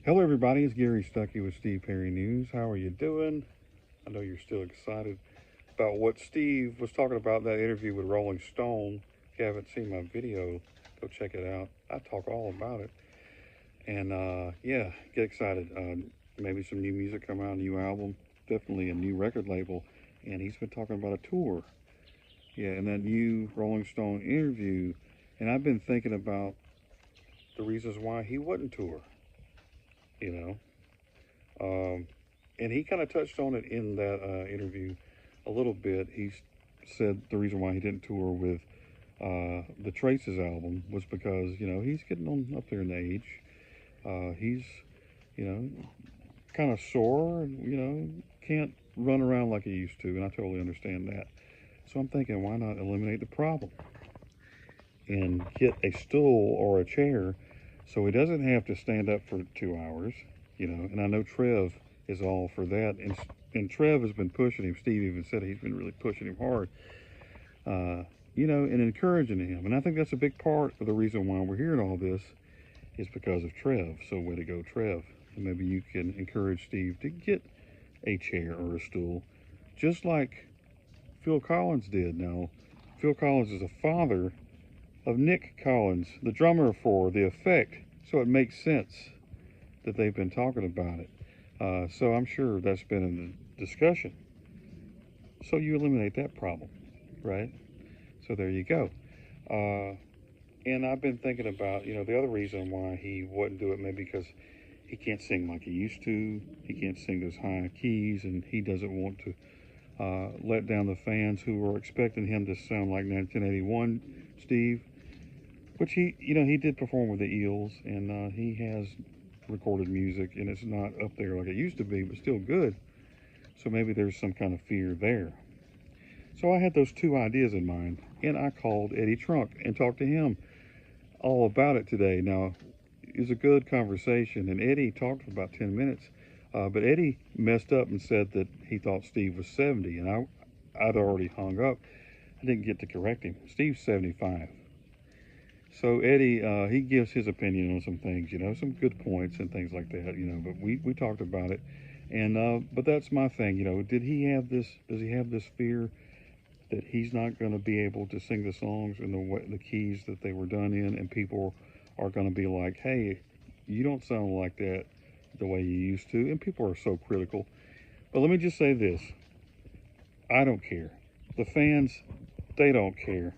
Hello, everybody. It's Gary Stuckey with Steve Perry News. How are you doing? I know you're still excited about what Steve was talking about in that interview with Rolling Stone. If you haven't seen my video, go check it out. I talk all about it. And yeah, get excited. Maybe some new music come out, a new album, definitely a new record label. And he's been talking about a tour. Yeah, and that new Rolling Stone interview. And I've been thinking about the reasons why he wouldn't tour, you know. And he kind of touched on it in that interview a little bit. He said the reason why he didn't tour with the Traces album was because he's getting on up there in age. He's you know kind of sore and can't run around like he used to, and I totally understand that. So I'm thinking, why not eliminate the problem and get a stool or a chair so he doesn't have to stand up for 2 hours. And I know Trev is all for that, and Trev has been pushing him. Steve even said he's been really pushing him hard, and encouraging him. And I think that's a big part of the reason why we're hearing all this is because of Trev. So way to go, Trev. And maybe you can encourage Steve to get a chair or a stool, just like Phil Collins did. Now, Phil Collins is a father of Nick Collins, the drummer for The Effect, so it makes sense that they've been talking about it. So I'm sure that's been in the discussion. So you eliminate that problem, right? So there you go. And I've been thinking about, the other reason why he wouldn't do it, maybe because he can't sing like he used to. He can't sing those high keys, and he doesn't want to let down the fans who are expecting him to sound like 1981 Steve, which he did perform with the Eels, and he has recorded music, and it's not up there like it used to be, but still good. So maybe there's some kind of fear there. So I had those two ideas in mind, and I called Eddie Trunk and talked to him all about it today. Now, it was a good conversation, and Eddie talked for about 10 minutes, but Eddie messed up and said that he thought Steve was 70, and I'd already hung up. I didn't get to correct him. Steve's 75. So Eddie, he gives his opinion on some things, some good points and things like that, but we talked about it. And but that's my thing, does he have this fear that he's not going to be able to sing the songs in the keys that they were done in, and people are going to be like, hey, you don't sound like that the way you used to, and people are so critical. But let me just say this, I don't care. The fans, they don't care.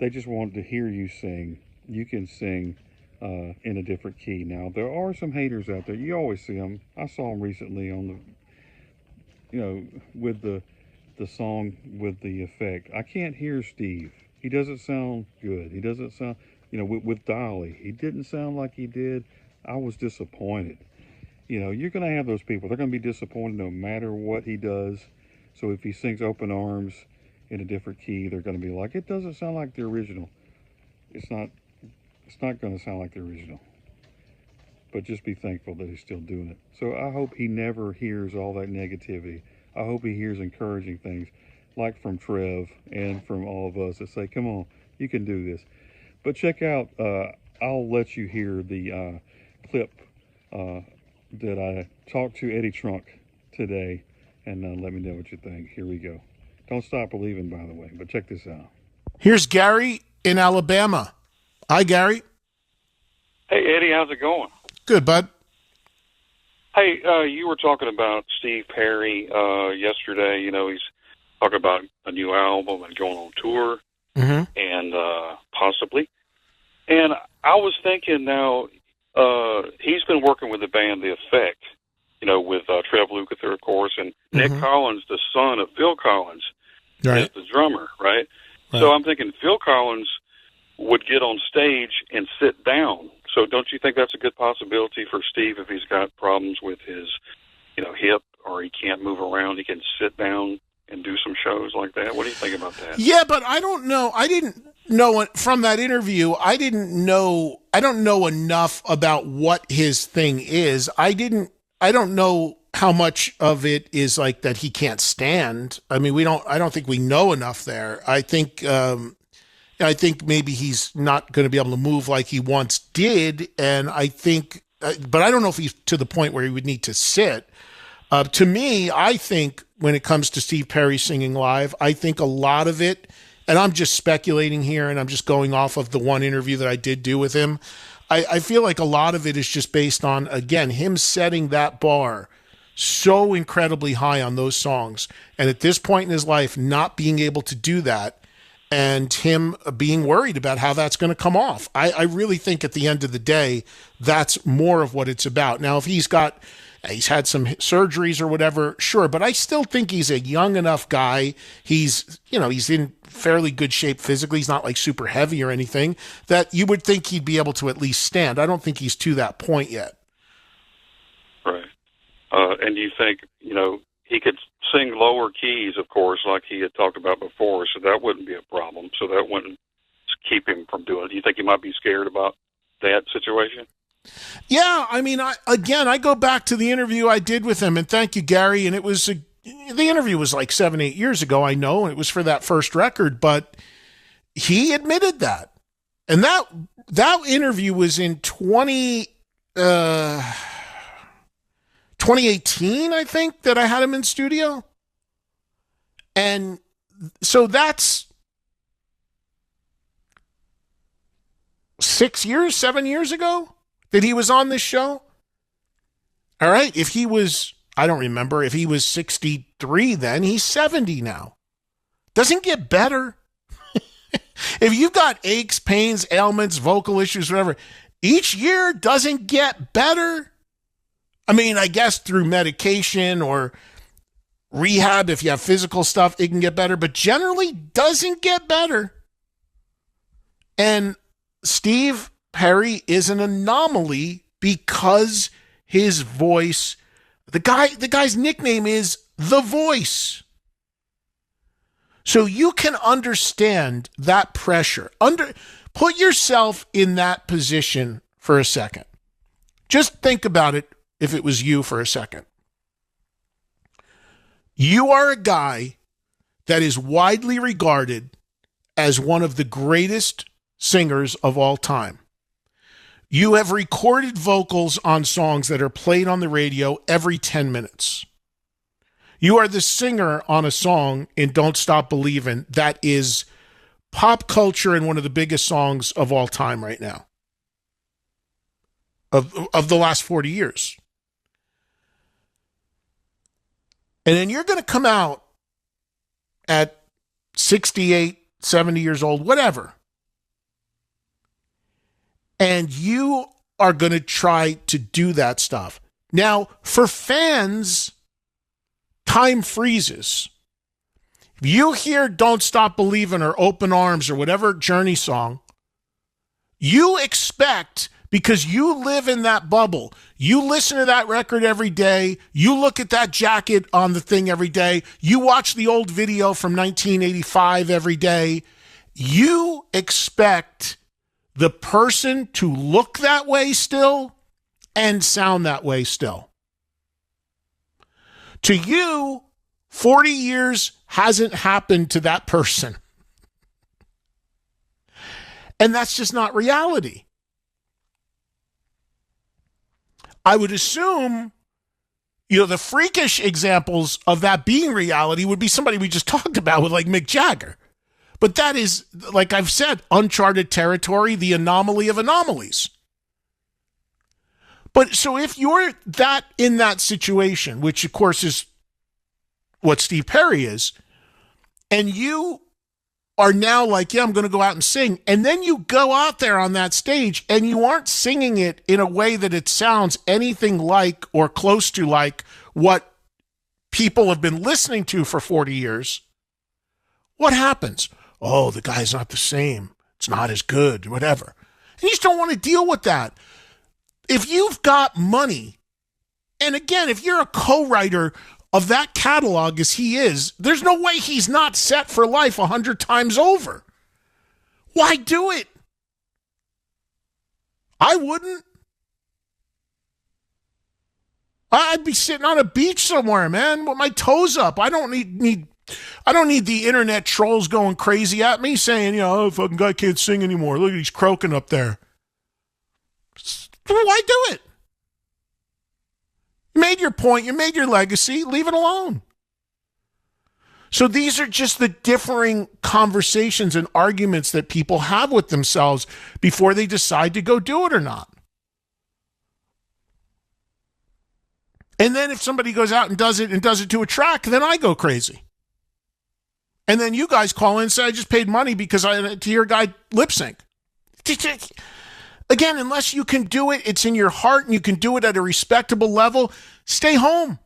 They just want to hear you sing. You can sing in a different key. Now, there are some haters out there. You always see them. I saw them recently on with the song with The Effect. I can't hear Steve. He doesn't sound good. He doesn't sound, with Dolly. He didn't sound like he did. I was disappointed. You're going to have those people. They're going to be disappointed no matter what he does. So if he sings Open Arms in a different key, they're going to be like, it doesn't sound like the original. It's not going to sound like the original. But just be thankful that he's still doing it. So I hope he never hears all that negativity. I hope he hears encouraging things like from Trev and from all of us that say, come on, you can do this. But check out, I'll let you hear the clip that I talked to Eddie Trunk today, and let me know what you think. Here we go. Don't stop believing, by the way, but check this out. Here's Gary in Alabama. Hi, Gary. Hey, Eddie, how's it going? Good, bud. Hey, you were talking about Steve Perry yesterday. He's talking about a new album and going on tour, and possibly. And I was thinking now, he's been working with the band The Effect, with Trev Lukather, of course, and Nick Collins, the son of Phil Collins, is the drummer, right? So I'm thinking Phil Collins would get on stage and sit down. So don't you think that's a good possibility for Steve if he's got problems with his, hip, or he can't move around, he can sit down and do some shows like that? What do you think about that? Yeah, but I don't know. I didn't know from that interview. I don't know enough about what his thing is. I don't know how much of it is like that he can't stand. I mean, I don't think we know enough there. I think maybe he's not going to be able to move like he once did. And I think but I don't know if he's to the point where he would need to sit. To me, I think when it comes to Steve Perry singing live, I think a lot of it, and I'm just speculating here and I'm just going off of the one interview that I did do with him. I feel like a lot of it is just based on, again, him setting that bar so incredibly high on those songs. And at this point in his life, not being able to do that and him being worried about how that's going to come off. I really think at the end of the day, that's more of what it's about. Now, if he's had some surgeries or whatever, sure, but I still think he's a young enough guy. He's in fairly good shape physically. He's not like super heavy or anything that you would think he'd be able to at least stand. I don't think he's to that point yet. Right. And you think, he could sing lower keys, of course, like he had talked about before, so that wouldn't be a problem. So that wouldn't keep him from doing it. Do you think he might be scared about that situation? Yeah, I mean, I go back to the interview I did with him, and thank you, Gary, and the interview was like 7-8 years ago, I know, and it was for that first record, but he admitted that. And that interview was in 2018, I think, that I had him in studio. And so that's 7 years ago that he was on this show. All right. If he was, I don't remember, if he was 63 then, he's 70 now. Doesn't get better. If you've got aches, pains, ailments, vocal issues, whatever, each year doesn't get better. I mean, I guess through medication or rehab, if you have physical stuff, it can get better, but generally doesn't get better. And Steve Perry is an anomaly because his voice, the guy's nickname is The Voice. So you can understand that pressure. Put yourself in that position for a second. Just think about it if it was you for a second. You are a guy that is widely regarded as one of the greatest singers of all time. You have recorded vocals on songs that are played on the radio every 10 minutes. You are the singer on a song in Don't Stop Believin' that is pop culture and one of the biggest songs of all time right now. Of the last 40 years. And then you're going to come out at 68, 70 years old, whatever. And you are going to try to do that stuff. Now, for fans, time freezes. If you hear Don't Stop Believin' or Open Arms or whatever Journey song, you expect, because you live in that bubble, you listen to that record every day, you look at that jacket on the thing every day, you watch the old video from 1985 every day, you expect the person to look that way still and sound that way still. To you, 40 years hasn't happened to that person. And that's just not reality. I would assume, the freakish examples of that being reality would be somebody we just talked about with like Mick Jagger. But that is, like I've said, uncharted territory, the anomaly of anomalies. But so if you're in that situation, which of course is what Steve Perry is, and you are now like, yeah, I'm going to go out and sing, and then you go out there on that stage and you aren't singing it in a way that it sounds anything like or close to like what people have been listening to for 40 years, what happens? Oh, the guy's not the same. It's not as good, whatever. And you just don't want to deal with that. If you've got money, and again, if you're a co-writer of that catalog as he is, there's no way he's not set for life 100 times over. Why do it? I wouldn't. I'd be sitting on a beach somewhere, man, with my toes up. I don't need the internet trolls going crazy at me saying, oh, fucking guy can't sing anymore. Look, he's croaking up there. Why do it? made your point. You made your legacy. Leave it alone. So these are just the differing conversations and arguments that people have with themselves before they decide to go do it or not. And then if somebody goes out and does it to a track, then I go crazy. And then you guys call in and say, I just paid money because to hear a guy lip sync. Again, unless you can do it, it's in your heart and you can do it at a respectable level, stay home.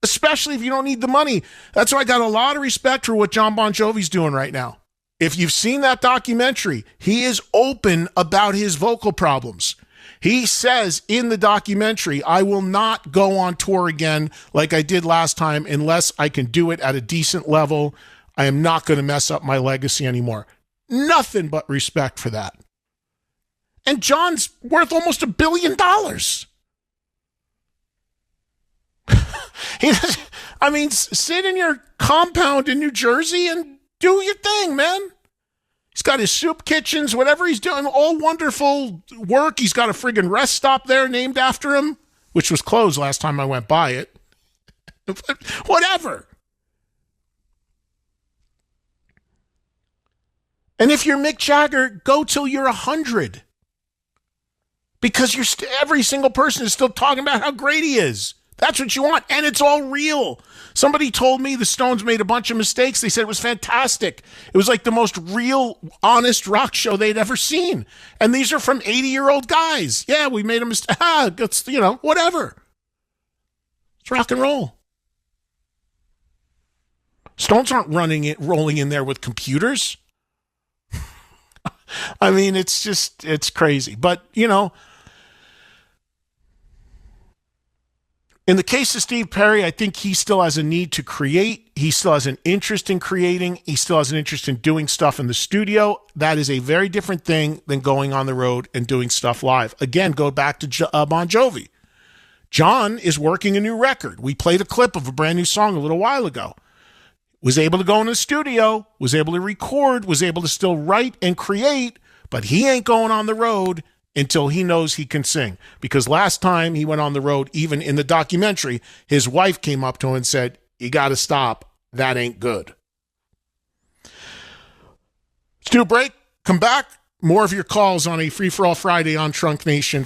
Especially if you don't need the money. That's why I got a lot of respect for what John Bon Jovi's doing right now. If you've seen that documentary, he is open about his vocal problems. He says in the documentary, I will not go on tour again like I did last time unless I can do it at a decent level. I am not going to mess up my legacy anymore. Nothing but respect for that. And John's worth almost $1 billion. Sit in your compound in New Jersey and do your thing, man. He's got his soup kitchens, whatever he's doing, all wonderful work. He's got a friggin' rest stop there named after him, which was closed last time I went by it. Whatever. And if you're Mick Jagger, go till you're 100. Because every single person is still talking about how great he is. That's what you want, and it's all real. Somebody told me the Stones made a bunch of mistakes. They said it was fantastic. It was like the most real, honest rock show they'd ever seen. And these are from 80-year-old guys. Yeah, we made a mistake. It's, whatever. It's rock and roll. Stones aren't rolling in there with computers. It's crazy. But, in the case of Steve Perry, I think he still has a need to create. He still has an interest in creating. He still has an interest in doing stuff in the studio. That is a very different thing than going on the road and doing stuff live. Again, go back to Bon Jovi. John is working a new record. We played a clip of a brand new song a little while ago. Was able to go in the studio, was able to record, was able to still write and create, but he ain't going on the road until he knows he can sing. Because last time he went on the road, even in the documentary, his wife came up to him and said, you got to stop. That ain't good. Let's do a break. Come back. More of your calls on a Free-for-All Friday on Trunk Nation.